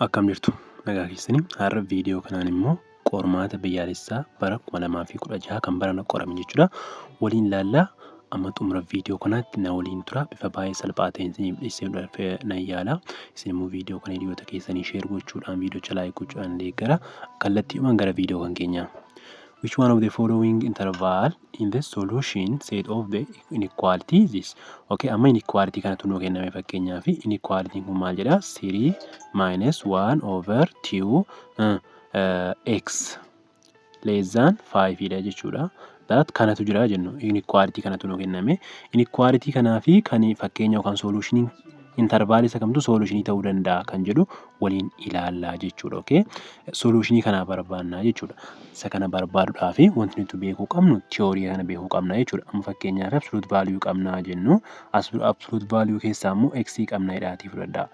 Akkam jirtu nagaa keessanii har'a viidiyoo kanaan immoo qormaata biyyaalessaa bara 2016 kan barana qorame jechuudha. Waliin ilaallaa amma xumura viidiyoo kanaatti na waliin tura. Bifa baay'ee salphaa ta'een isiniif dhiyeessuudhaaf nan yaala. Isin immoo viidiyoo kana hiriyoota keessanii sheer gochuudhaan viidiyoo laayik gochuudhaan deeggara. Kallattiidhumaan gara viidiyoo kan keenyaa. Which one of the following interval in the solution set of the inequality is this? Okay, amma inequality kana tunuu kenname fakkeenyaaf inequality kun maal jedha? 3 minus 1 over 2 x less than 5 dha jechuudha. That kanatu jira jennu inequality kana tunuu kenname. Inequality kanaa fi kan fakkeenya yookaan solution interval isa kamtu solution ta'uu danda'a kan jedhu waliin ilaallaa jechuudha. Okay, solution kana barbaannaa jechuudha. Isa kana barbaaduudhaaf wanti nuti beekuu qabnu theory kana beekuu qabna jechuudha. Amma fakkeenyaaf absolute value qabnaa jennu absolute value keessaa immoo x qabna jedhaatii fudhadhaa.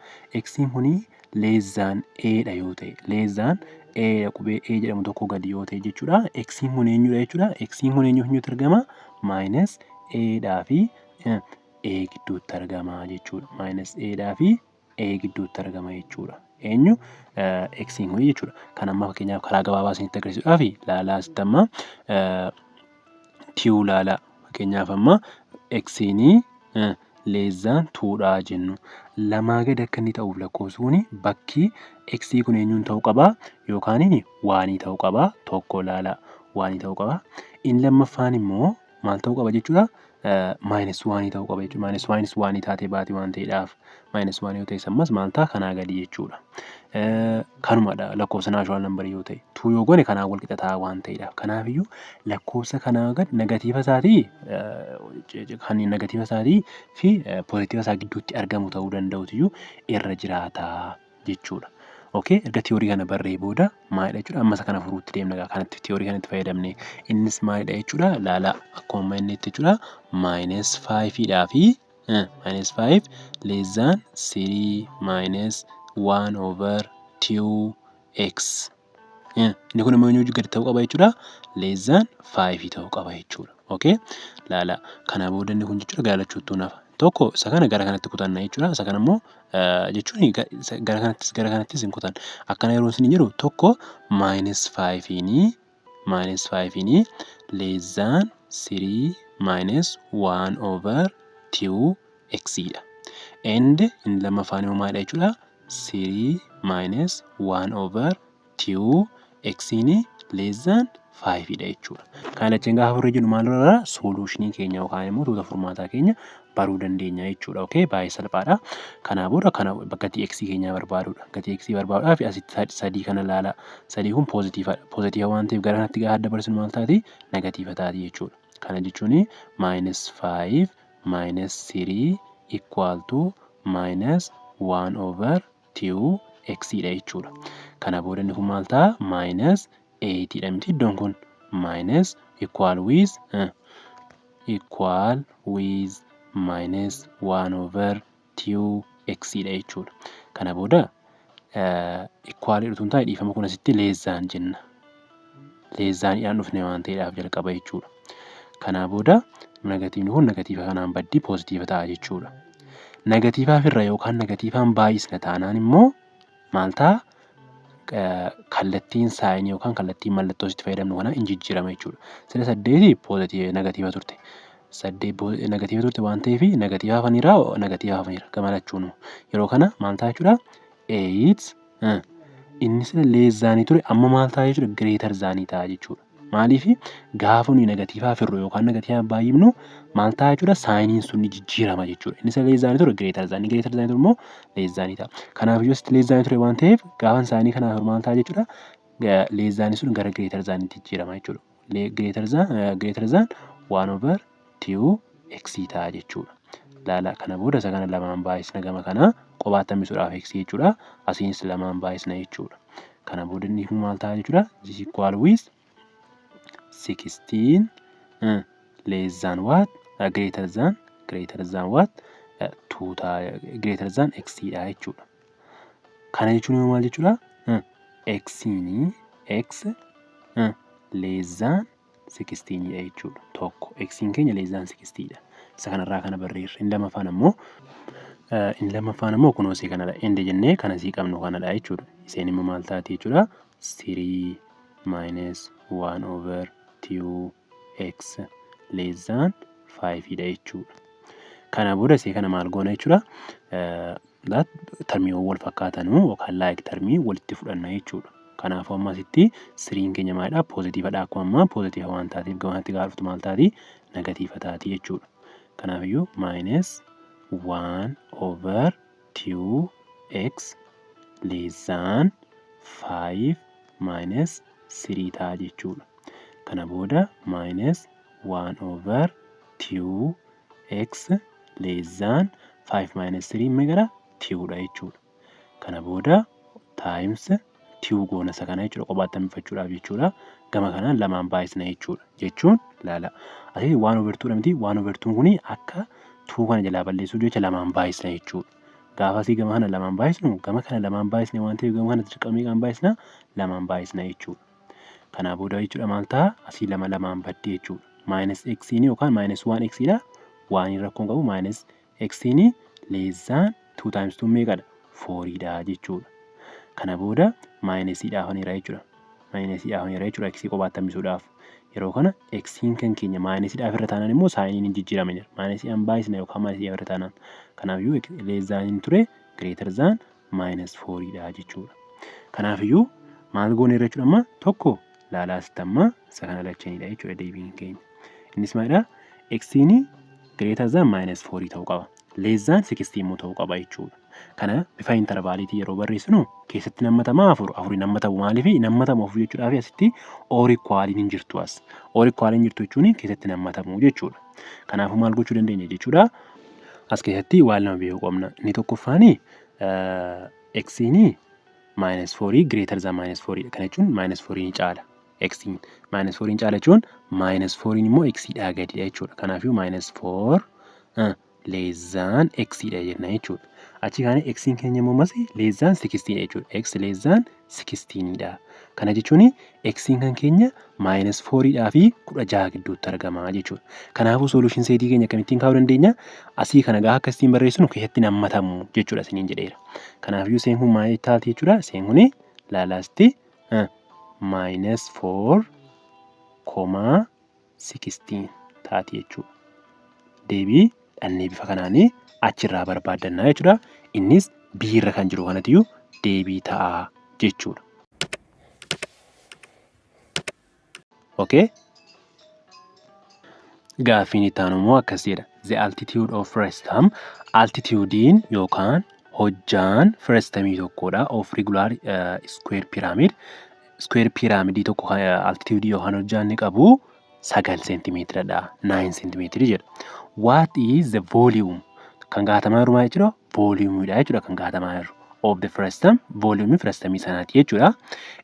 X kuni less than a dha yoo ta'e less than a qubee a jedhamu tokko gadi yoo ta'e jechuudha. X kun eenyudha jechuudha. X kun eenyutu argama? Minus a dhaa fi a gidduutti argama jechuudha. Minus a dhaa fi a gidduutti argama jechuudha. Eenyu x kun jechuudha. Kan amma fakkeenyaaf karaa gabaabaa isinitti agarsiisuudhaaf laalaa asitti amma tiyu laalaa fakkeenyaaf amma x less than 2 dha jennu. Lamaa gad akka inni ta'uuf lakkoofsuun bakki x kun eenyuun ta'uu qaba yookaan waanii ta'uu qaba. Tokko laalaa waanii ta'uu qaba. Inni lammaffaan immoo maal ta'uu qaba jechuudha? Minus 1 ta'uu qaba jechuudha. Minus 1 taatee baate waan ta'eedhaaf minus 1 yoo ta'e ammas maal ta'a kanaa gadi jechuudha. Kanumadha lakkoofsa naachuraal nambarii yoo ta'e 2 yoo goone kanaa wal qixa ta'a waan ta'eedhaaf. Kanaafiyyuu lakkoofsa kanaa gad negatiiva isaatii kan negatiiva isaatii fi poozitiiva isaa gidduutti argamu ta'uu danda'utu irra jiraata jechuudha. Okay, erga theory kana barree booda maalidha jechuudha. Amma isa kana furuutti deemna kanatti theory kanatti fayyadamne. Innis maalidha jechuudha. Laala akkuma inni itti jechuudha. Minus 5 dhaa fi minus 5 less than 3 minus 1 over 2x. Inni kun immoo eenyu gadi ta'uu qaba jechuudha. Less than 5 ta'uu qaba jechuudha. Okay, laala kana booda inni kun jechuudha gaalachuutu nafa. Tokko isa kana gara kanatti kutanna jechuudha. Isa kana immoo jechuun gara kanattis hin kutan. Akkana yeroo isin jedhu tokko minus 5 less than 3 minus 1 over 2x dha. And inni lammaffaan immoo maalidha jechuudha? 3 minus 1 over 2x less than 5 dha jechuudha. Kana lacheen gaafa furrii jennu maal irraa solutionii keenya yookaan immoo tuuta furmaataa keenya baruu dandeenya jechuudha. Okay, baay'ee salphaadha. Kanaa booda kana gatii x keenya barbaaduudha. Gatii x barbaaduudhaaf asitti sadii kana ilaala. Sadii kun poozitiiva waan ta'eef gara kanatti gaafa dabarsinu maal taati? Negatiiva taati jechuudha. Kana jechuun minus 5 minus 3 equal to minus 1 over 2x dha jechuudha. Kana booda inni kun maal ta'a? Minus 8 dha miti iddoon kun minus equal with minus 1 over 2x dha jechuudha. Kana booda equal dhuftuun taa'e dhiifama kun asitti less than jenna. Less than dhaan dhufne waan ta'eedhaaf jalqaba jechuudha. Kana booda negatiivni kun negatiiva kanaan baddii poozitiiva ta'a jechuudha. Negatiivaaf irra yookaan negatiivaan baay'isna taanaan immoo maal ta'a? Kallattiin saayinii yookaan kallattiin mallattoo itti fayyadamnu kana hin jijjiirama jechuudha. Sila 8 poozitiiva negatiiva turte. 8 negatiiva turte waan ta'eef negatiiva hafaniiraa negatiiva hafaniira gamalachuun yeroo kana maal ta'a jechuudha? 8 inni sila less than ture amma maal ta'a jechuudha? Greater than ta'a jechuudha. Maaliif gaafa nuyi negatiivaa firru yookaan negatiivaa baay'ifnu maal ta'a jechuudha? Saayiniin sun ni jijjiirama jechuudha. Inni sila less than ture greater than ture immoo less than ta'a. Kanaafiyyuu asitti less than ture waan ta'eef gaafa saayinii kanaa firru maal ta'a jechuudha? Less than sun gara greater than jijjiirama jechuudha. Greater than 1 over 2x ta'a jechuudha. Laala kana booda isa kana lamaan baay'isna gama kana qobaatti hambisuudhaaf x jechuudha. Asiinis lamaan baay'isna jechuudha. Kana booda inni kun maal ta'a jechuudha? This equal with 16 less than what? Greater than what? 2 ta'a greater than x dha jechuudha. Kana jechuun maal jechuudha? X less than 16 dha jechuudha. Tokko x keenya less than 16 dha. Isa kanarraa kana barreerra. Inni lammaffaan ammoo Inni lammaffaan immoo kunoo isii kanadha. End jennee kan asii qabnu kanadha jechuudha. Isheen immoo maal taati jechuudha? 3 minus 1 over 2x less than 5 dha jechuudha. Kana booda isii kana maal goona jechuudha? Termiiwwan wal fakkaatan yookaan like termii walitti fudhanna jechuudha. Kanaafuu amma asitti 3 keenya maalidha? Poozitiividha. Akkuma ammaa poozitiiva waan taateef gamanatti gaafa dhuftu maal taati? Negatiiva taati jechuudha. Kanaafiyyuu minus 1 over 2x less than 5 minus 3 ta'a jechuudha. Kana booda minus 1 over 2x less than 5 minus 3 meeqadha? 2 dha jechuudha. Kana booda times 2 goona isa kana jechuudha. Qobaatti hambifachuudhaaf jechuudha. Gama kanaan lamaan baay'isna jechuudha. Jechuun laala. Asii 1 over 2 dha miti. 1 over 2 kuni akka 2 kana jalaa balleessuuf jecha lamaan baay'isna jechuudha. Gaafa asii gama kana lamaan baay'isnu gama kana lamaan baay'isne waan ta'eef gama kana dirqamii kan baay'isna lamaan baay'isna jechuudha. Kanaa booda jechuudha maal ta'a? Asii lamaan badde jechuudha. Minus x yookaan minus 1x dha. Waan rakkoon qabu minus x less than 2 times 2 meeqadha? 4 dha jechuudha. Kana booda minus dhaafaniira jechuudha. Minus dhaafaniira jechuudha x qobaatti hambisuudhaaf. Yeroo kana x kan keenya minus dhaaf irra taanaan immoo saayiniin hin jijjiirame jira. Minus an baay'isna yookaan minus irra taanaan. Kanaafiyyuu less than ture greater than minus 4 dha jechuudha. Kanaafiyyuu maal goone jechuudha amma tokko laalaa sitamma isa kana lachanidha jechuudha deebiin keenya. Innis maalidha? X greater than minus 4 ta'uu qaba. Less than 16 immoo ta'uu qaba jechuudha. Kana bifa intervaaliitii yeroo barreessinu keessatti nammatamaa afurii nammatamu maaliif nammatamu afur jechuudhaaf asitti or equaliin hin jirtu as. Or equaliin jirtu jechuun keessatti nammatamu jechuudha. Kanaafuu maal gochuu dandeenya jechuudha? As keessatti waan lama beekuu qabna. Inni tokkoffaani x minus 4 greater than minus 4 kana jechuun minus 4 ni caala. X minus 4 ni caala jechuun minus 4 immoo x dhaa gadidha jechuudha. Kanaafuu minus 4 less than x dha jenna jechuudha. Achi kaane x keenya immoo mas less than 16 dha jechuudha. X less than 16 dha. Kana jechuun x kan keenya minus 4 dhaa fi 16 gidduutti argama jechuudha. Kanaafuu solution seetii keenya akkamittiin kaa'uu dandeenya? Asii kana gaafa akkasiin barreessinu keessatti nammatamu jechuudha isiniin jedheera. Kanaafuu seen kun maal taati jechuudha? Seen kun laalaasti minus 4 16 taati jechuudha. Deebii dhannee bifa kanaanii achirraa barbaadannaa jechuudha. Innis b irra kan jiru kanatiyyuu deebii ta'a jechuudha. Okay? Gaaffiin itti aanu immoo akkasiidha. The altitude of Frestam, altitudein yookaan hojjaan Frestamii tokkodha of regular square pyramid. Square pyramidii tokko altitude yookaan hojjaan inni qabu 9 centimeteradha. 9 centimeter jedha. What is the volume? Kan gaatamaa jiru maal jechuudha? Volumeidha jechuudha kan gaatamaa jiru. Of the Frestam, volume Frestamii sanaati jechuudha.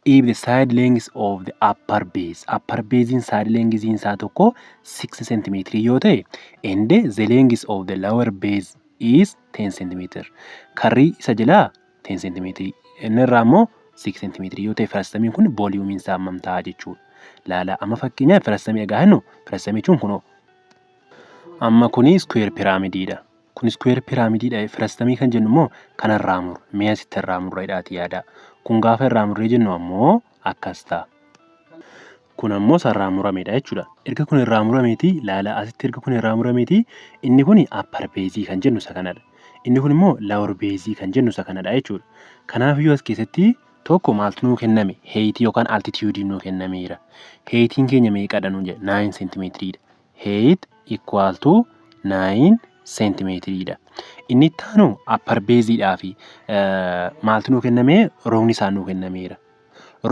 If the side length of the upper base, upper basein side length isaa tokko 6 cm yoo ta'e, and the length of the lower base is 10 cm. Karri isa jalaa 10 cm. Inni irraa immoo 6 cm yoo ta'e Frestamiin kun volumein isaa hammam ta'a jechuudha. Laala amma fakkeenyaaf Frestamii egaa hennu Frestamii jechuun kunoo amma kuni square pyramididha. Kun square pyramididha. Frestamii kan jennu immoo kanarraa muru. Mee asitti irraa murreedhaati yaada. Kun gaafa irraa murree jennu ammoo akkas ta'a. Kun ammoo sarraa murameedha jechuudha. Erga kun irraa murameeti laala asitti erga kun irraa murameeti inni kun upper base kan jennu isa kanadha. Inni kun immoo lower base kan jennu isa kanadha jechuudha. Kanaafiyyuu as keessatti tokko maaltu nuu kenname? Height yookaan altitude nuu kennameera. Heightiin keenya meeqadha nuun jedha? 9 cm dha. Height equal to 9 centimeteridha. Inni itti aanu upper baseidhaa fi maaltu nuu kenname? Roogni isaa nuu kennameera.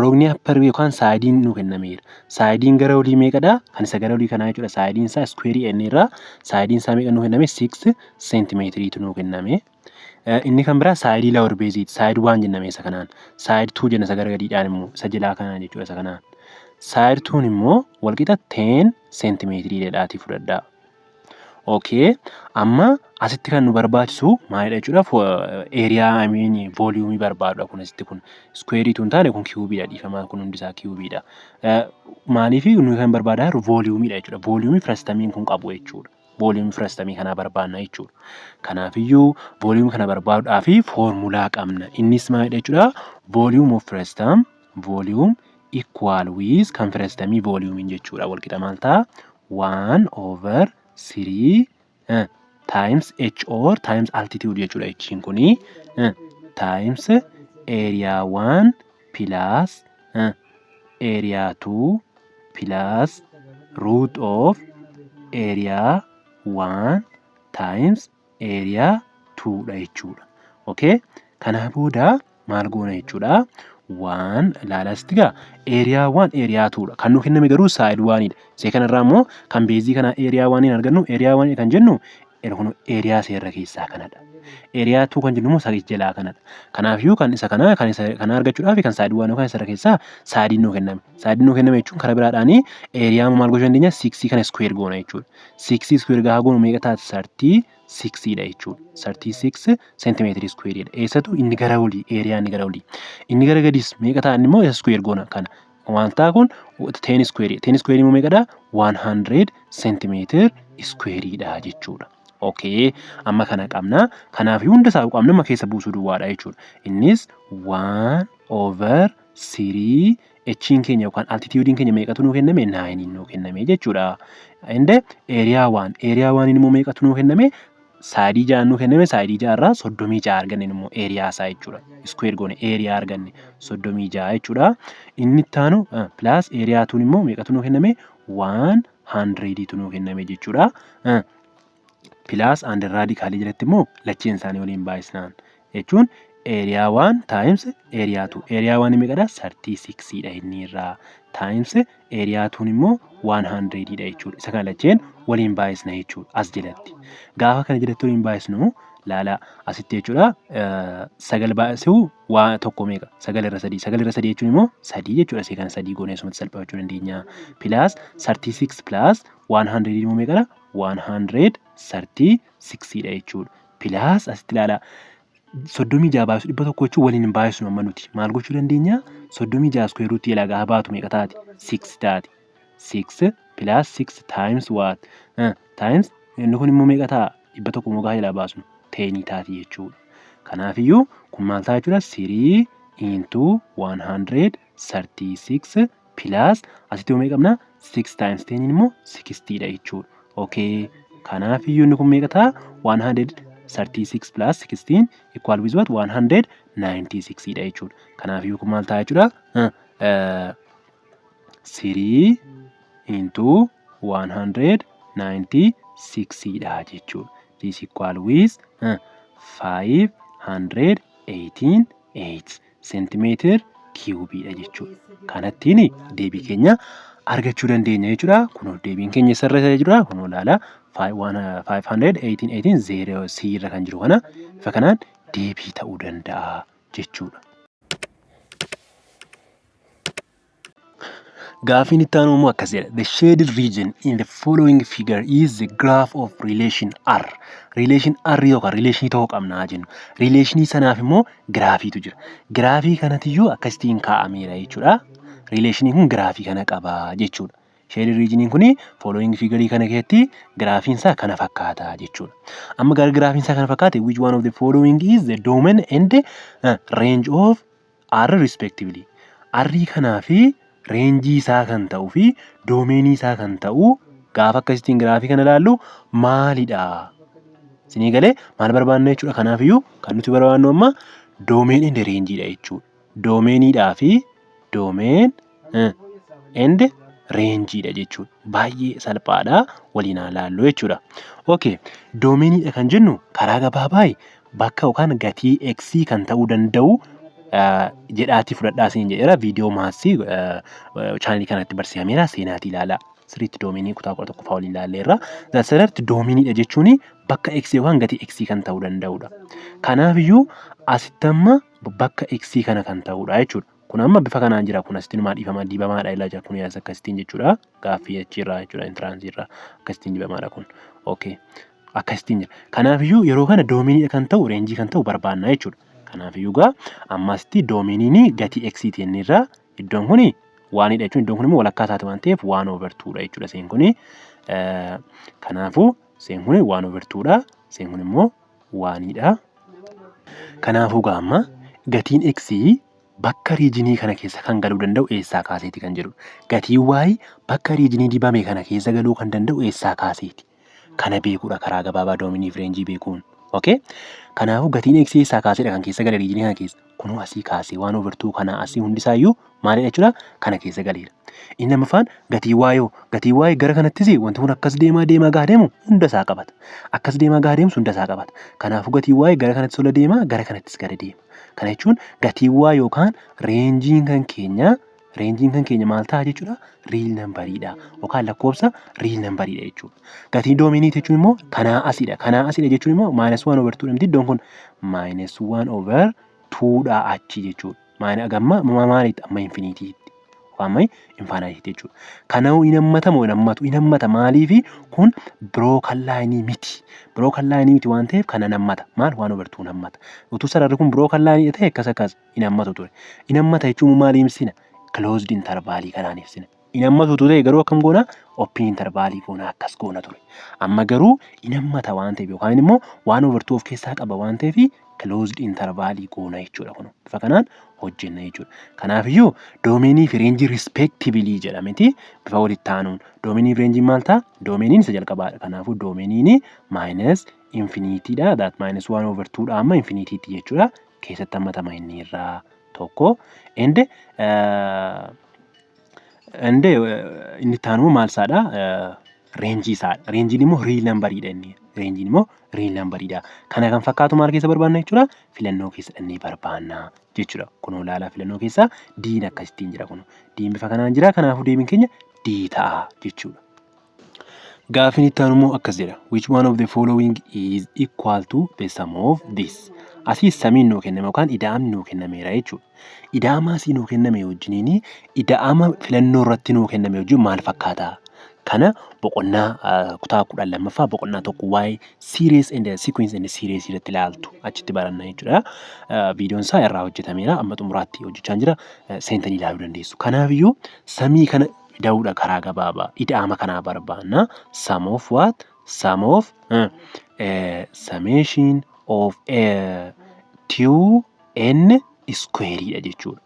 Roogni upper yookaan saayidiin nuu kennameera. Saayidiin gara olii meeqadha? Kan isa gara olii kanaa jechuudha. Saayidiin isaa square n irraa saayidiin isaa meeqa nuu kenname? 6 centimeteriitu nuu kenname. Inni kan biraa saayidii lower baseiti. Saayid 1 jenname isa kanaan. Saayid 2 jenna isa gara gadiidhaan immoo isa jalaa kanaan jechuudha isa kanaan. Saayid 2 immoo walqixa 10 centimeteriidhaati fudhadhaa. Okay, amma asitti kan nu barbaachisu maalidha jechuudha? Area volume barbaadudha kun asitti kun square tun taane kun cubeidha dhiifamaa kun hundi isaa cubeidha. Maaliif nu kan barbaadaa jiru volumeidha jechuudha. Volume Frestamiin kun qabu jechuudha. Volume frestamii kana barbaanna jechuudha. Kanaafiyyuu volume kana barbaaduudhaaf foormulaa qabna. Innis maalidha jechuudha? Volume of frestam volume equal with kan frestamii volume jechuudha. Walqixa maal ta'a? 1/3 times h or times altitude jechuudha. H'n kuni times area 1 plus area 2 plus root of area 1 times area 2 dha jechuudha. Okay? Kana booda maal goona jechuudha? 1 ilaalaasti gaa area 1 area 2 dha. Kan nu kenname garuu side 1 dha. Isee kanarraa immoo kan beezii kana area 1 hin argannu area 1 kan jennu kun area seerra keessaa kanadha. Area 2 kan jennu immoo isa jalaa kanadha. Kanaafiyyuu kan isa kana argachuudhaaf kan side 1 yookaan isa keessaa side nuu kenname. Side nuu kenname jechuun karaa biraadhaani area maal gochuu dandeenya? 6 kana square goona jechuudha. 6 square gaafa goonu meeqa taati? 36 dha jechuudha. 36 centimeter square dha. Eessatu inni gara olii area inni gara olii. Inni gara gadis meeqa ta'an immoo isa square goona kana. Wanta kun 10 square. 10 square immoo meeqadha? 100 centimeter square dha jechuudha. Okay, amma kana qabna. Kanaaf hunda isaa qabna amma keessa buusuu duwwaadha jechuudha. Innis 1/3 h'n keenya yookaan altitude'n keenya meeqatu nuu kenname? 9 nuu kenname jechuudha. Inde area 1 immoo meeqatu nuu kenname? Saadii 6 nuu kenname. Saadii 6 irraa 36 arganne immoo area isaa jechuudha. Square goone area arganne 36 jechuudha. Inni itti aanu plus area 2 immoo meeqatu nuu kenname? 100 tu nuu kenname jechuudha. Plus and radically jalatti immoo lacheen isaanii waliin baay'isnaan jechuun area 1 times area 2. Area 1 meeqadha? 36 dha inni irraa times area 2 immoo 100 dha jechuudha. Isa kana lacheen waliin baay'isna jechuudha as jalatti. Gaafa kana jalatti waliin baay'isnu laala asitti jechuudha. 9 baay'isuu waa tokko meeqa? 9 irra 3. 9 irra 3 jechuun immoo 3 jechuudha. Isee kana 3 goonee asumatti salphifachuu dandeenya. Plus 36 plus 100 immoo meeqadha? 136 dha jechuudha. Plus asitti ilaala 36 baay'isu 100 jechuun waliin hin baay'isnu amma nuti. Maal gochuu dandeenya? 36 square root ilaa gaafa baatu meeqa taati? 6 taati. 6 plus 6 times what? Times inni kun immoo meeqa ta'a? 100 immoo gaafa ilaa baasnu 10 taati jechuudha. Kanaafiyyuu kun maal ta'a jechuudha? 3 into 136 plus asitti meeqa qabna? 6 times 10 immoo 60 dha jechuudha. Okay. Kanaafiyyuu inni kun meeqa ta'a? 136 plus 16 equal with what? 196 dha jechuudha. Kanaafiyyuu kun maal ta'a jechuudha? 3 into 196 dha jechuudha. This equal with 518 centimeter cube dha jechuudha. Kanattiin deebii keenya argachuu dandeenya jechuudha. Kunoo deebiin keenya sirrii jira. Kunoo ilaala 518 0 C irra kan jiru kana ifa kanaan deebii ta'uu danda'a jechuudha. Gaafiin itti aanu immoo akkas jedha. The shaded region in the following figure is the graph of relation R. Relation R yookaan relation ta'uu qabna jennu. Relation sanaaf immoo giraafiitu jira. Giraafii kanatiyyuu akkasitiin kaa'ameera jechuudha. Relation kun giraafii kana qaba jechuudha. Shaded region kun following figure kana keessatti giraafiin isaa kana fakkaata jechuudha. Amma gara giraafiin isaa kana fakkaate which one of the following is the domain and range of R respectively. R kanaa fi reenjii isaa kan ta'uu fi doomeenii isaa kan ta'u gaafa akkasitiin giraafii kana ilaallu maalidha? Isinii galee maal barbaanna jechuudha. Kanaafiyyuu kan nuti barbaannu amma doomeen and reenjiidha jechuudha. Doomeeniidhaa fi doomeen and reenjiidha jechuudha. Baay'ee salphaadha waliin ilaallu jechuudha. Okay, doomeeniidha kan jennu karaa gabaabaa bakka yookaan gatii x kan ta'uu danda'u jedhaati fudhadhaa isin jedheera. Viidiyoo maassii chaanalii kanatti barsiifameera. Seenaatii ilaalaa. Sirriitti doominii kutaa 11 fa'aa waliin ilaalleerra. Dasarratti doominiidha jechuun bakka x yookaan gatii x kan ta'uu danda'udha. Kanaafiyyuu asitti amma bakka x kana kan ta'udha jechuudha. Kun amma bifa kanaan jira. Kun asitti numaa dhiifamaa dibamaadha ilaa jira. Kun yaasa akkasitiin jechuudha. Gaaffii achiirraa jechuudha. Intiransii irraa akkasitiin dibamaadha kun. Okay. Akkasitiin jira. Kanaafiyyuu yeroo kana doominiidha kan ta'u reenjii kan ta'u barbaanna jechuudha. Kanaafiyyuu gaa ammasitti doominiin gatii x inni irraa iddoon kuni waanidha jechuun iddoon kun immoo walakkaa isaati waan ta'eef 1/2 dha jechuudha. Seen kuni kanaafuu Seen kun 1/2dha. Seen kun immoo 1dha. Kanaafuu gaamma gatiin x bakka riijinii kana keessa kan galuu danda'u eessaa kaaseeti kan jedhu. Gatiin y bakka riijinii dibame kana keessa galuu kan danda'u eessaa kaaseeti. Kana beekuudha karaa gabaabaa doominii fi reenjii beekuun. Okay? Kanaafuu gatiin x eessaa kaaseedha kan keessa gale riijinii kana keessa. Kunoo asii kaasee 1/2 kana asii hundisaayyuu maalidha jechuudha? Kana keessa galeera. Inni lammaffaan gatii y gara kanattis wanti kun akkas deemaa gaa deemu hunda isaa qabata. Akkas deemaa gaa deemu hunda isaa qabata. Kanaafuu gatii y gara kanattis ola deema, gara kanattis gara deema. Kana jechuun gatii y yookaan reenjiin kan keenya maal ta'a jechuudha? Riil nambariidha yookaan lakkoofsa riil nambariidha jechuudha. Gatii doominii jechuun immoo kanaa asidha. Kanaa asidha jechuun immoo -1/2 dha. Iddoon kun -1/2dha achi jechuudha. Maalitti amma infiniitiitti. Amma infaanaayitiitti jechuudha. Kanaafuu hin hammata maaliifi kun birookan laayinii miti. Birookan laayinii miti waan ta'eef kana hammata. Maal 1/2 hammata. Utuu sararri kun birookan laayinii ta'e akkas hin hammatu ture. Hin hammata jechuun maal ibsina? Closed intervaalii kanaan ibsina. Hin hammatu ta'e garuu akkam goona? Open intervaalii goona akkas goona ture. Amma garuu hin hammata waan ta'eef yookaan immoo 1/2 of keessaa qaba waan ta'eef closed intervaalii goona jechuudha kun. Bifa kanaan hojjenna jechuudha. Kanaafiyyuu doomenii fi reenjii respectively jedhameti bifa walitti aanuun. Doomenii fi reenjiin maal ta'a? Doomeniin isa jalqabaadha. Kanaafuu doomeniin minus infiniitiidha. That minus 1/2dha amma infiniitiitti jechuudha. Keessatti hammatama inni irraa tokko. Inni itti aanu maal isaadha? Reenjii isaadha. Reenjiin immoo riil nambariidha inni. Reenjiin immoo riil nambariidha. Kana kan fakkaatu maal keessa barbaanna jechuudha? Filannoo keessa dhannee barbaanna jechuudha. Kunoo ilaalaa filannoo keessa diin akkasittiin jira kun. Diin bifa kanaan jira. Kanaafuu deebiin keenya D ta'a jechuudha. Gaaffiin itti aanu immoo akkas jedha. Which one of the following is equal to the sum of this? Asii samiin nuu kenname yookaan ida'amni nuu kennameera jechuudha. Ida'ama asii nuu kenname wajjiniin ida'ama filannoo irratti nuu kenname wajjin maal fakkaata? Kana boqonnaa kutaa 12ffaa boqonnaa tokko waa'ee series and sequence and series irratti ilaaltu achitti baranna jechuudha. Viidiyoon isaa irraa hojjetameera amma xumuraatti hojjechaa jira. Seentanii ilaaluu dandeessu. Kanaafiyyuu samii kana ida'uudha karaa gabaabaa. Ida'ama kanaa barbaanna. Sum of what? Sum of summation of 2n squareidha jechuudha.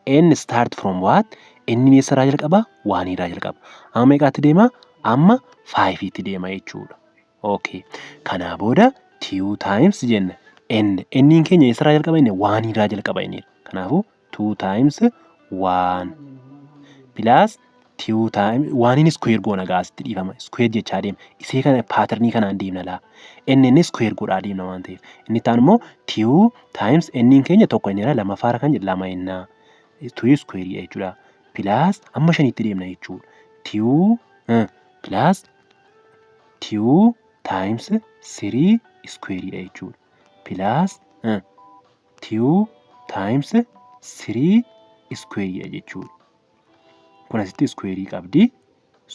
N start from what? Inni eessarraa jalqaba? 1 irraa jalqaba. Amma meeqaatti deema? Amma 5tti deema jechuudha. Okay. Kanaa booda 2 times jenna. Nniin keenya eessarraa jalqaba inni? 1 irraa jalqaba inni. Kanaafuu 2 times 1 plus 2 times 1 square goona gaasitti dhiifama. Square jechaa deema. Isee kana paaternii kanaan deemna laa. N square godhaa deemna waan ta'eef. Inni itti aanu immoo 2 times nniin keenya tokko inni irraa lamaffaarra kan jedhu 2 innaa. 2 square jechuudha. Plus amma 5tti deemna jechuudha. 2 plus 2 times 3 square jechuudha. Plus 2 times 3 square jechuudha. Kun asitti square qabdi.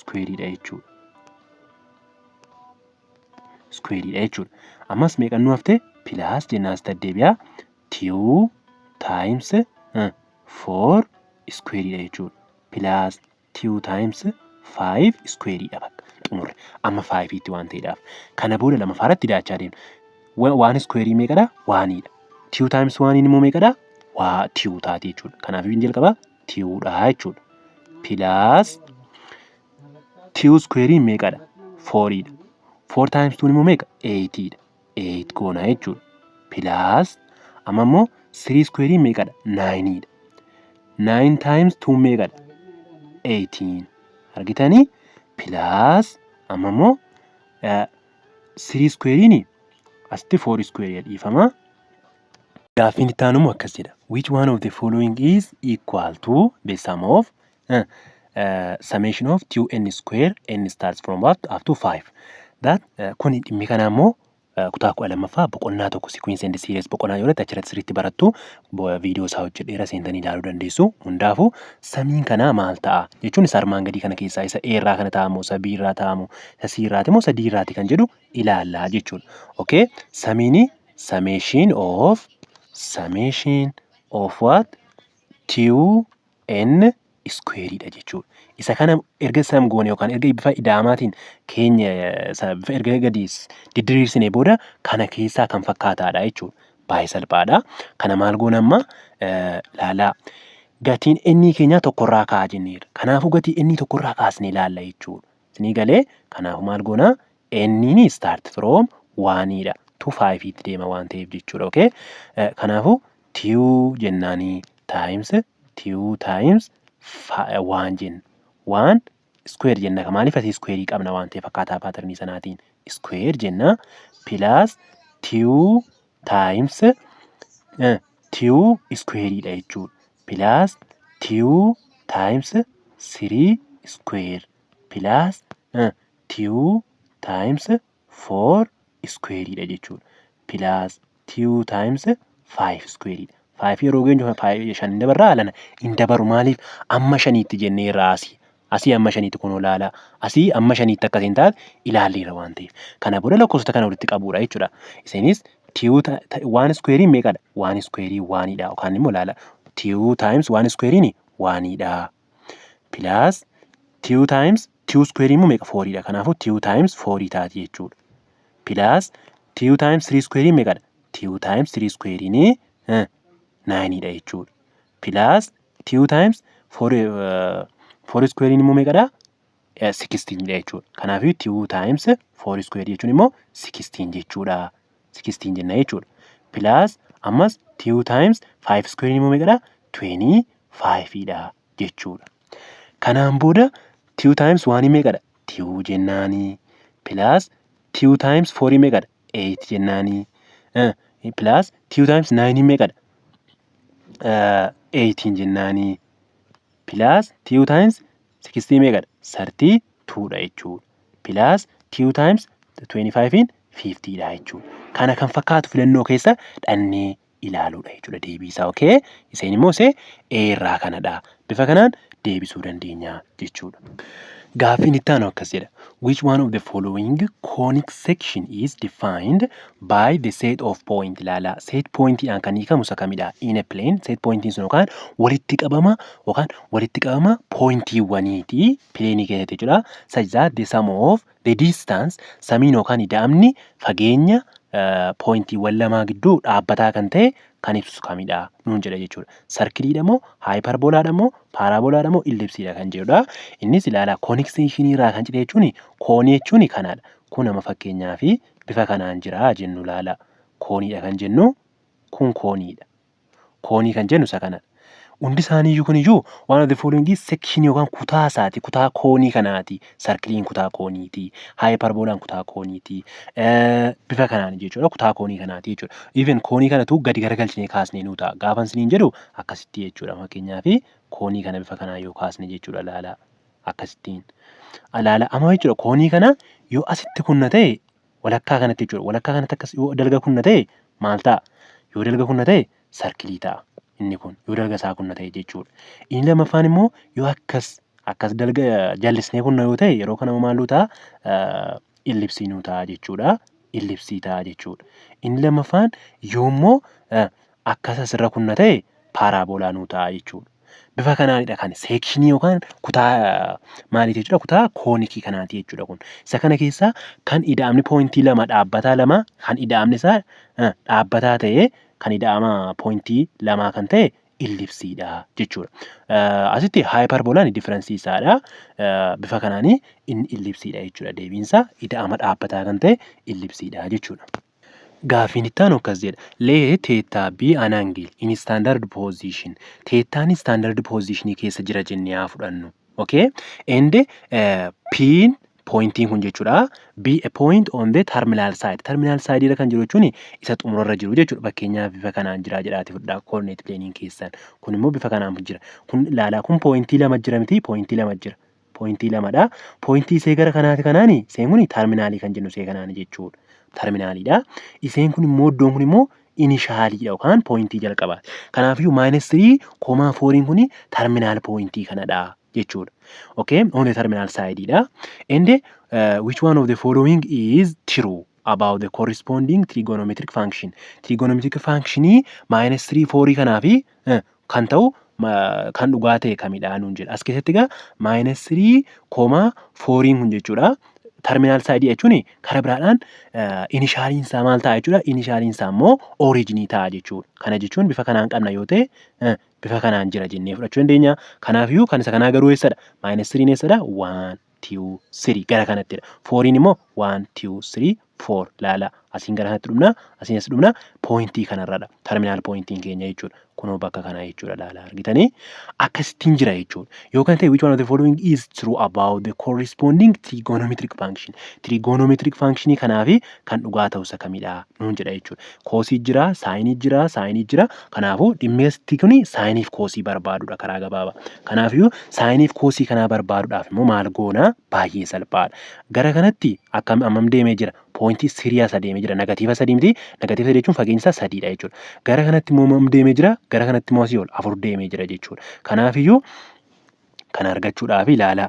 Square jechuudha. Square jechuudha. Ammas meeqa nu hafte? Plus jennaas deebi'a. 2 times 4 square jechuudha. Plus 2 times 5 square dha bakka. Xumurre. Amma 5tti waan ta'eedhaaf. Kana booda lamaffaarratti daachaa deemna. 1 square meeqadha? 1dha. 2 times 1 immoo meeqadha? 2 taati jechuudha. Kanaaf inni jalqaba 2dha jechuudha. Plus 2 square meeqadha? 4dha. 4 times 2 immoo meeqa? 8dha. 8 goona jechuudha. Plus amma immoo 3 square meeqadha? 9dha. 9 times 2 meeqadha? 18. Argitanii? Plus amma immoo 3 square asitti 4 square dhiifama. Gaaffiin itti aanu immoo akkas jedha. Which one of the following is equal to the sum of summation of 2n square n starts from what up to 5. That kun dhimmi kana immoo kutaa 12ffaa boqonnaa tokko sequence and series boqonnaa yoo achirratti sirriitti barattu viidiyoo isaa hojjedheera seentanii ilaaluu dandeessu. Hundaafuu samiin kana maal ta'a jechuun isa armaan gadii kana keessaa isa A irraa kana ta'amoo isa B irraa ta'amoo isa C irraati moo isa D irraati kan jedhu ilaallaa jechuudha. Okay? Samiin summation of what? 2n iskuweeriidha jechuudha. Isa kana erga samgoone yookaan erga bifa ida'amaatiin keenya bifa erga gadi didiriirsine booda kana keessaa kan fakkaataadha jechuudha. Baay'ee salphaadha. Kana maal goona amma laalaa. Gatiin inni keenyaa tokkorraa ka'a jenneera. Kanaafuu gatii inni tokkorraa kaasnee ilaalla jechuudha. Isinii galee kanaafuu maal goona inni start from 1dha to 5tti deema waan ta'eef jechuudha. Okay? Kanaafuu 2 jennaanii times 2 times 1 jenna. 1 square jenna. Maaliif asii square qabna waan ta'eef akkaataa paaternii sanaatiin square jenna plus 2 times 2 squareidha jechuudha. Plus 2 times 3 square plus 2 times 4 squareidha jechuudha. Plus 2 times 5 squareidha. 5 yeroo geenyu 5 dabarraa alana hin dabaru maaliif amma 5tti jennee raasi. Asii amma 5tti kun olaala. Asii amma 5tti akkasiin taate ilaalleera waan ta'eef. Kana booda lakkoofsota kana walitti qabuudha jechuudha. Isinis 1 square meeqadha? 1 square 1dha yookaan immoo ilaala. 2 times 1 square 1dha. Plus 2 times 2 square immoo meeqa? 4dha. Kanaafuu 2 times 4 taati jechuudha. Plus 2 times 3 square meeqadha? 2 times 3 square 9dha jechuudha. Plus 2 times 4 square immoo meeqadha? 16dha jechuudha. Kanaafuu 2 times 4 square jechuun immoo 16 jechuudha. 16 jenna jechuudha. Plus ammas 2 times 5 square immoo meeqadha? 25dha jechuudha. Kanaan booda 2 times 1 meeqadha? 2 jennaanii. Plus 2 times 4 meeqadha? 8 jennaanii. Plus 2 times 9 meeqadha? 18 jennaanii. Plus 2 times 16 meeqadha? 32dha jechuudha. Plus 2 times 25 50dha jechuudha. Kana kan fakkaatu filannoo keessa dhannee ilaaluudha jechuudha deebii isaa. Okay? Iseen immoo A irraa kanadha. Bifa kanaan deebisuu dandeenya jechuudha. Gaaffiin itti aanu akkas jedha. Which one of the following conic section is defined by the set of point? Ilaala. Set pointiidhaan kan hiikamu isa kamidha? In a plane set pointiin sun yookaan walitti qabama pointiiwwaniiti pileenii keessatti jechuudha. Such that the sum of the distance samiin yookaan ida'amni fageenya pointiiwwan lamaa gidduu dhaabbataa kan ta'e kan ibsu kamidha nuun jedha jechuudha. Sarkiliidha moo haayiparboolaadha moo paaraboolaadha moo illipsiidha kan jedhudha. Innis ilaala conic section irraa kan jedhe jechuun koonii jechuun kanadha. Kun amma fakkeenyaa fi bifa kanaan jira jennu ilaala. Kooniidha kan jennu kun kooniidha. Koonii kan jennu isa kanadha. Hundi isaaniiyyuu kuniyyuu one of the following section yookaan kutaa isaati. Kutaa koonii kanaati. Sarkiliin kutaa kooniiti. Haayiparaboolaan kutaa kooniiti. Bifa kanaan jechuudha. Kutaa koonii kanaati jechuudha. Even koonii kanatu gadi garagalchinee kaasnee nuu ta'a. Gaafa isiniin jedhu akkasitti jechuudha. Fakkeenyaaf koonii kana bifa kanaan yoo kaasne jechuudha ilaala. Akkasittiin. Ilaala amma jechuudha koonii kana yoo asitti kunna ta'e walakkaa kanatti jechuudha. Walakkaa kanatti akkas yoo dalga kunna ta'e maal ta'a? Yoo dalga kunna ta'e sarkilii ta'a. Inni kun yoo dalga isaa kunna ta'e jechuudha. Inni lammaffaan immoo yoo akkas dalga jallisnee kunna yoo ta'e yeroo kana maaluu ta'a? Illipsii nuu ta'a jechuudha. Illipsii ta'a jechuudha. Inni lammaffaan yoommoo akkas asirra kunna ta'e paaraaboolaa nuu ta'a jechuudha. Bifa kanaanidha kan seekshinii yookaan kutaa maaliiti jechuudha? Kutaa koonikii kanaati jechuudha kun. Isa kana keessaa kan ida'amni poointii lama dhaabbataa lama kan ida'amni isaa dhaabbataa ta'e kan ida'ama poointii lamaa kan ta'e illipsiidha jechuudha. Asitti haayiparaboolaan differensii isaadha. Bifa kanaanii inni illipsiidha jechuudha. Deebiinsaa ida'ama dhaabbataa kan ta'e illipsiidha jechuudha. Gaaffiin itti aanu akkas jedha. Let theta be an angle in standard position. Thetaan standard positionii keessa jira jennee haa fudhannu. Okay? And P'n pointiin kun jechuudha. Be a point on the terminal side. Terminal side irra kan jiru jechuun isa xumurarra jiru jechuudha. Fakkeenyaaf bifa kanaan jira jedhaati fudhaa coordinate plane keessan. Kun immoo bifa kanaan jira. Kun ilaalaa kun pointii lama jira miti pointii lama jira. Pointii lamadha. Pointii isee gara kanaati kanaani iseen kun terminaalii kan jennu isee kanaani jechuudha. Terminaaliidha. Iseen kun immoo iddoon kun immoo inishaaliidha yookaan poointii jalqabaati. Kanaafiyyuu -3,4 kun terminaal poointii kanadha jechuudha. Okay? On the terminal sideidha. And which one of the following is true about the corresponding trigonometric function? Trigonometric functionii -3, 4 kanaafi kan ta'u kan dhugaa ta'e kamidha nuun jedha. As keessatti egaa -3,4 kun jechuudha. Terminaal saayidii jechuun karaa biraadhaan inishaaliin isaa maal ta'a jechuudha. Inishaaliin isaa immoo oriijinii ta'a jechuudha. Kana jechuun bifa kanaan qabna yoo ta'e bifa kanaan jira jennee fudhachuu dandeenya. Kanaafiyyuu kan isa kanaa garuu eessadha? -3 eessadha? 1, 2, 3 gara kanattidha. 4 immoo 1, 2, 3, 4 laala. Asiin gara kanatti dhumna, asiin as dhumna. Poointii kanarradha. Terminaal poointiin keenya jechuudha. Kunoo bakka kanaa jechuudha laala argitanii akkasittiin jira jechuudha. Yookaan ta'e which one of the following is true about the corresponding trigonometric function. Trigonometric function kanaafi kan dhugaa ta'u isa kamidha nuun jedha jechuudha. Koosii jira, saayinii jira, saayinii jira. Kanaafuu dhimmeesti kuni saayiniif koosii barbaadudha karaa gabaabaa. Kanaafiyyuu saayiniif koosii kanaa barbaaduudhaaf immoo maal goona? Baay'ee salphaadha. Gara kanatti ammam deemee jira? Poointii 3 as deemee jira. Negatiiva 3 miti. Negatiiva 3 jechuun fageenyi isaa 3dha jechuudha. Gara kanatti immoo ammam deemee jira? Gara kanatti immoo asii ol 4 deemee jira jechuudha. Kanaafiyyuu kana argachuudhaaf ilaala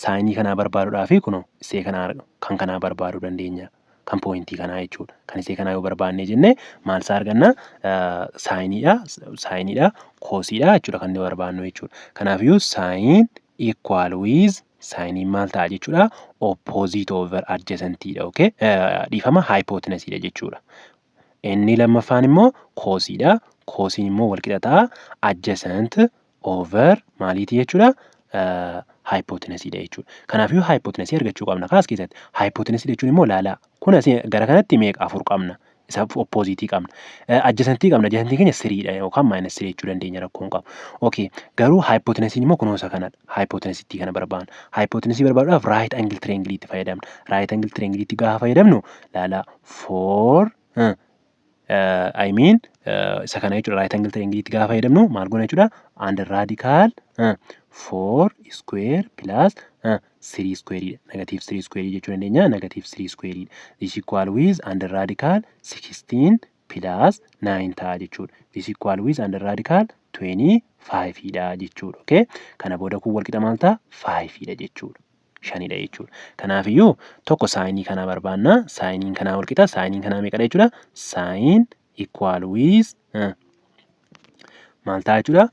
saayinii kanaa barbaaduudhaaf kunoo isee kanaa kan kanaa barbaaduu dandeenya. Kan poointii kanaa jechuudha. Kan isee kanaa yoo barbaannee jenne maal isaa arganna? Saayiniidha, koosiidha jechuudha kan nuyi barbaannu jechuudha. Kanaafiyyuu saayin equal with saayiniin maal ta'a jechuudha? Opposite over adjacentidha. Okay? Dhiifama hypotenusidha jechuudha. Inni lammaffaan immoo koosiidha. Koosiin immoo walqixa ta'a adjacent over maaliiti jechuudha? Hypotenusidha jechuudha. Kanaafiyyuu hypotenusii argachuu qabna kaas keessatti. Hypotenusii jechuun immoo laala. Kun asii gara kanatti meeqa? 4 qabna. Isa oppositii qabna. Adjacentii qabna. Adjacentii keenya 3dha yookaan -3 jechuu dandeenya rakkoon qabu. Okay. Garuu hypotenusiin immoo kunoo isa kanadha. Hypotenusiitti kana barbaadna. Hypotenusii barbaaduudhaaf right angle triangle itti fayyadamna. Right angle triangle itti gaafa fayyadamnu laala 4 isa kana jechuudha. Right angle triangle itti gaafa fayyadamnu maal goona jechuudha? Under radical 4 square plus 3 square. Negative 3 square jechuu dandeenya. Negative 3 square. This equal with under radical 16 plus 9 ta'a jechuudha. This equal with under radical 25 dha jechuudha. Okay? Kana booda kun walqixa maal ta'a? 5 dha jechuudha. 5 dha jechuudha. Kanaafiyyuu tokko saayinii kanaa barbaanna. Saayiniin kanaa walqixa. Saayiniin kanaa meeqadha jechuudha? Saayin equal with maal ta'a jechuudha?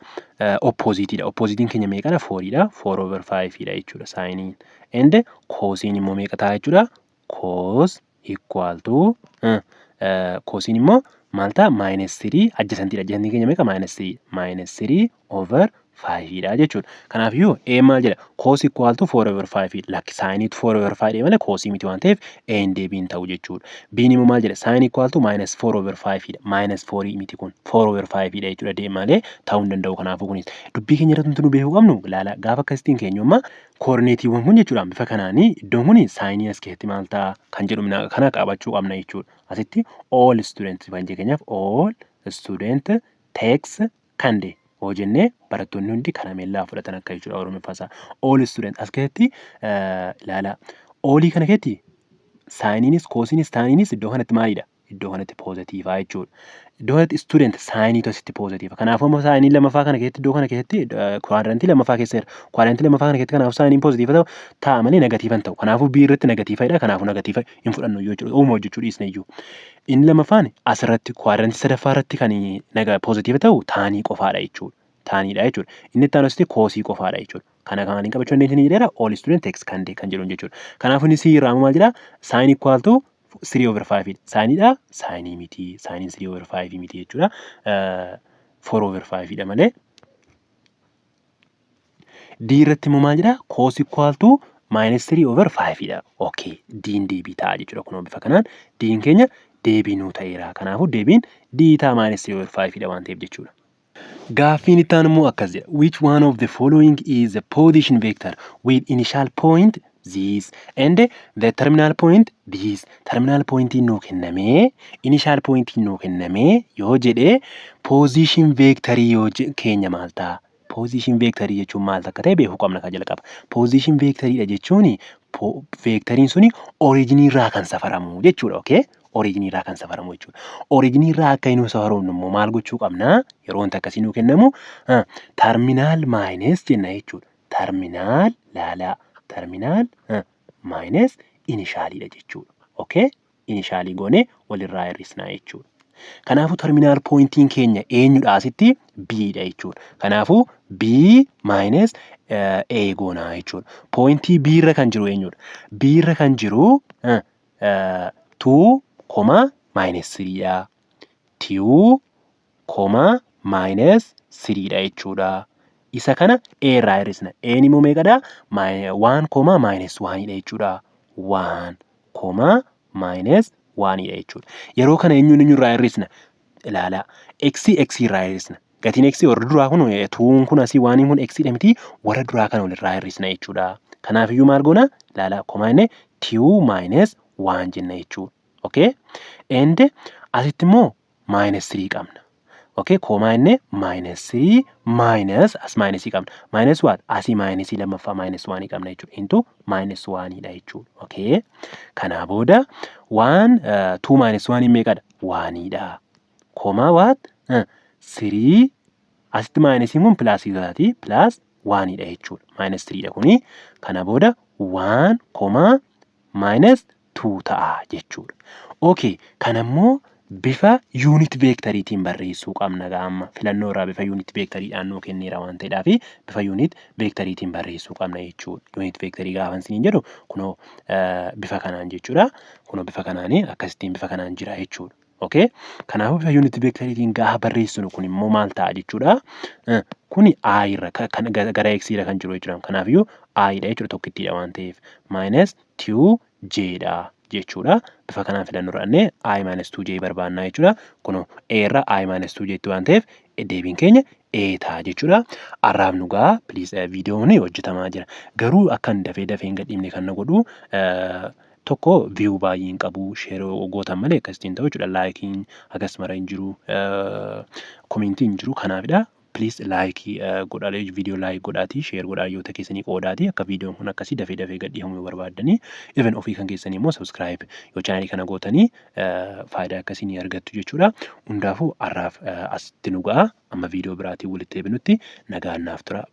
Oppositeidha. Oppositiin keenya meeqadha? 4dha. 4 over 5dha jechuudha saayiniin. And koosiin immoo meeqa ta'a jechuudha? Cos equal to koosiin immoo maal ta'a? -3 adjacentidha. Adjacentiin keenya meeqa? -3. -3 over 5dha jechuudha. Kanaafiyyuu A maal jedha? Cos equal to 4 over 5 lakki saayiniitu 4 over 5 malee koosii miti waan ta'eef A and B'n ta'u jechuudha. B'n immoo maal jedha? Sin equal to -4 over 5dha. -4 miti kun 4 over 5dha jechuudha. D malee ta'uu hin danda'u. Kanaafuu kunis dubbii keenya irratti nu beekuu qabnu ilaala gaafa akkasitiin keenyummaa koordineetiiwwan kun jechuudha bifa kanaanii iddoon kun saayinii as keessatti maal ta'a kan jedhu kana qabachuu qabna jechuudha. Asitti all students kan keenyaaf all student takes kan de hoo jennee barattoonni hundi karameellaa fudhatan akka jechuudha Oromoffaasaa. All student as keessatti ilaala. Oolii kana keessatti saayiniinis koosiinis taaniinis iddoo kanatti maalidha? Iddoo kanatti poozitiivaa jechuudha. Iddoo kanatti student saayiniitu asitti poozitiiva. Kanaafuu amma saayinii lammaffaa kana keessatti iddoo kana keessatti kwaarantii lammaffaa keessa jira. Kwaarantii lammaffaa kana keessatti kanaafuu saayiniin poozitiiva ta'u ta'a malee negatiiva hin ta'u. Kanaafuu B irratti negatiivaadha. Kanaafuu negatiiva hin fudhannu jechuudha. Uuma hojjechuu dhiisne iyyuu. Inni lammaffaan asirratti kwaarantii sadaffaa irratti kan poozitiiva ta'u taanii qofaadha jechuudha. Taaniidha jechuudha. Inni itti aanutti koosii qofaadha jechuudha. Kana kaaniin qabachuu dandeenya jedheera all student takes kan de kan jedhuun jechuudha. Kanaafuu inni C irraa maal jedha? Sin equal to 3 over 5 saayiniidha. Saayinii miti. Saayiniin 3 over 5 miti jechuudha. 4 over 5 dha malee. D irratti immoo maal jedha? Cos equal to -3 over 5 dha. Okay. D'n deebii ta'a jechuudha. Kunoo bifa kanaan D'n keenya deebii nuu ta'eera. Kanaafuu deebiin D ta'a -3 over 5 dha waan ta'eef jechuudha. Gaaffiin itti aanu immoo akkas jedha. Which one of the following is a position vector with initial point this and the terminal point this? Terminal point nuu kennamee initial point nuu kennamee yoo jedhee position vectorii yoo keenya maal ta'a? Position vectorii jechuun maal akka ta'e beekuu qabna kan jalqaba. Position vectoriidha jechuun vectoriin suni originii irraa kan safaramu jechuudha. Okay? Originii irraa kan safaramu jechuudha. Originii irraa akka inni safaramnu immoo maal gochuu qabna? Yeroo wanti akkasii nuu kennamu terminaal minus jenna jechuudha. Terminaal laala. Terminaal minus initialiidha jechuudha. Okay? Initialii goone walirraa hir'isnaa jechuudha. Kanaafuu terminaal pointiin keenya eenyudha asitti? B'dha jechuudha. Kanaafuu B minus A goonaa jechuudha. Pointii B irra kan jiru eenyudha? B irra kan jiru 2, minus 3dha. 2, minus 3dha jechuudha. Isa kana A irraa hir'isna. A'n immoo meeqadha? 1, minus 1dha jechuudha. 1, minus 1dha jechuudha. Yeroo kana eenyuun irraa hir'isna? Ilaalaa. X irraa hir'isna. Gatiin X warra duraa kun 2 kun asii 1 kun X dha miti warra duraa kana walirraa hir'isna jechuudha. Kanaafiyyuu maal goona? Ilaalaa. Komaa inni 2 minus 1 jenna jechuudha. Okay? And asitti immoo minus 3 qabna. Okay, komaa inni minus 3 minus as minus qabna. Minus what? Asii minus lammaffaa minus 1 qabna jechuudha. Into minus 1dha jechuudha. Okay? Kanaa booda 2 minus 1 meeqadha? 1dha. Komaa what? 3 asitti minus kun plus isaati plus 1dha jechuudha. Minus 3dha kuni. Kana booda 1, minus 2 ta'a jechuudha. Okay, kanammoo bifa unit vectoriitiin barreessuu qabna gaama. Filannoo irraa bifa unit vectoriidhaan nuu kenneera waan ta'eedhaaf bifa unit vectoriitiin barreessuu qabna jechuudha. Unit vectorii gaafa isiniin jedhu kunoo bifa kanaan jechuudha. Kunoo bifa kanaanii akkasittiin bifa kanaan jira jechuudha. Okay? Kanaafuu bifa unit vectoriitiin gaafa barreessinu kun immoo maal ta'a jechuudha. Kuni I irra gara X irra kan jiru jechuudha. Kanaafiyyuu I dha jechuudha tokkittiidha waan ta'eef minus 2J'dha. jechuudha. Bifa kanaan filannoo irraa I minus 2J barbaannaa jechuudha. Kunoo A irra I minus 2J waan ta'eef deebiin keenya A ta'a jechuudha. Arraabnu gaa please viidiyoon hojjetamaa jira. Garuu akkan dafee hin gadhiifne kan na godhu tokko view baay'ee hin qabu share gootan malee akkasitiin ta'u jechuudha. Laayikiin akkas mara hin jiru komentiin hin jiru kanaafidha. Please like godhaalee viidiyoo like godhaatii share godhaa yoo ta'e keessanii qoodaatii akka viidiyoon kun akkasii dafee gadhiifamuu barbaaddanii even ofii kan keessanii immoo subscribe yoo chaanalii kana gootanii faayidaa akkasii ni argattu jechuudha. Hundaafuu har'aaf asitti nu ga'a amma viidiyoo biraatiin walitti deebinutti nagaan naaf tura.